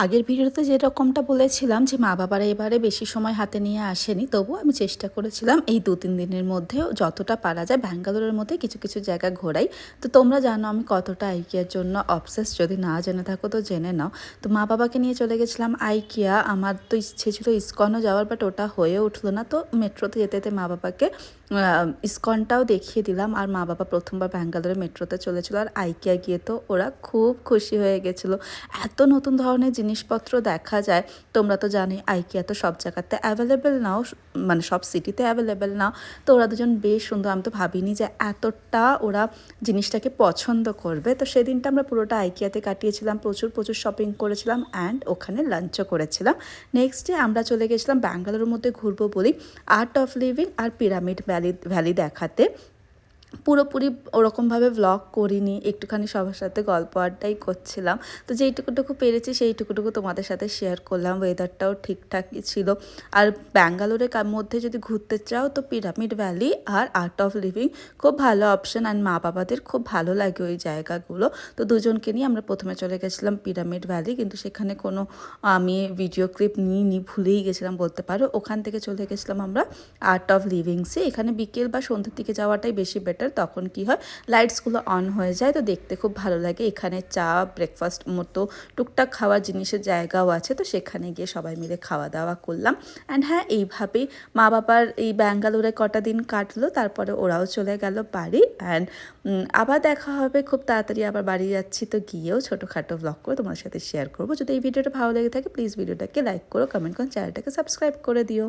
আগের ভিডিওতে যেরকমটা বলেছিলাম যে মা বাবারা এবারে বেশি সময় হাতে নিয়ে আসেনি, তবুও আমি চেষ্টা করেছিলাম এই 2-3 দিনের মধ্যেও যতটা পারা যায় ব্যাঙ্গালোরের মধ্যে কিছু কিছু জায়গা ঘোরাই। তো তোমরা জানো আমি কতটা আইকিয়ার জন্য অবসেস, যদি না জেনে থাকো তো জেনে নাও। তো মা বাবাকে নিয়ে চলে গেছিলাম আইকিয়া। আমার তো ইচ্ছে ছিল ইসকনও যাওয়ার, বাট ওটা হয়ে উঠলো না। তো মেট্রোতে যেতে যেতে মা বাবাকে ইসকনটাও দেখিয়ে দিলাম। আর মা বাবা প্রথমবার ব্যাঙ্গালোরে মেট্রোতে চলেছিল, আর আইকিয়া গিয়ে তো ওরা খুব খুশি হয়ে গেছিলো। এত নতুন ধরনের জিনিসপত্র দেখা যায়। তোমরা তো জানোই আইকিয়া তো সব জায়গাতে অ্যাভেলেবেল নাও, মানে সব সিটিতে অ্যাভেলেবেল নাও। তো ওরা দুজন বেশ সুন্দর, আমি তো ভাবিনি যে এতটা ওরা জিনিসটাকে পছন্দ করবে। তো সেদিনটা আমরা পুরোটা আইকিয়াতে কাটিয়েছিলাম, প্রচুর প্রচুর শপিং করেছিলাম অ্যান্ড ওখানে লাঞ্চও করেছিলাম। নেক্সট ডে আমরা চলে গেছিলাম ব্যাঙ্গালোরের মধ্যে ঘুরবো বলি আর্ট অফ লিভিং আর পিরামিড ভ্যালি দেখাতে। পুরোপুরি ওরকমভাবে ভ্লগ করিনি, একটুখানি সবার সাথে গল্প আড্ডাই করছিলাম। তো যেইটুকুটুকু পেরেছি সেইটুকুটুকু তোমাদের সাথে শেয়ার করলাম। ওয়েদারটাও ঠিকঠাকই ছিল। আর ব্যাঙ্গালোরের মধ্যে যদি ঘুরতে চাও তো পিরামিড ভ্যালি আর আর্ট অফ লিভিং খুব ভালো অপশন, আর মা বাবাদের খুব ভালো লাগে ওই জায়গাগুলো। তো দুজনকে নিয়ে আমরা প্রথমে চলে গেছিলাম পিরামিড ভ্যালি, কিন্তু সেখানে কোনো আমি ভিডিও ক্লিপ নিইনি, ভুলেই গেছিলাম বলতে পারো। ওখান থেকে চলে গেছিলাম আমরা আর্ট অফ লিভিংসে। এখানে বিকেল বা সন্ধ্যের দিকে যাওয়াটাই বেশি বেটার, তখন কি হয় লাইটসগুলো অন হয়ে যায়, তো দেখতে খুব ভালো লাগে। এখানে চা ব্রেকফাস্ট মতো টুকটাক খাওয়ার জিনিসের জায়গাও আছে, তো সেখানে গিয়ে সবাই মিলে খাওয়া দাওয়া করলাম। অ্যান্ড হ্যাঁ, এইভাবেই মা বাবার এই ব্যাঙ্গালোরে কটা দিন কাটলো, তারপরে ওরাও চলে গেল বাড়ি। অ্যান্ড আবার দেখা হবে খুব তাড়াতাড়ি, আবার বাড়ি যাচ্ছি, তো গিয়েও ছোটোখাটো ব্লগ করে তোমার সাথে শেয়ার করবো। যদি এই ভিডিওটা ভালো লেগে থাকে প্লিজ ভিডিওটাকে লাইক করো, কমেন্ট করো, চ্যানেলটাকে সাবস্ক্রাইব করে দিও।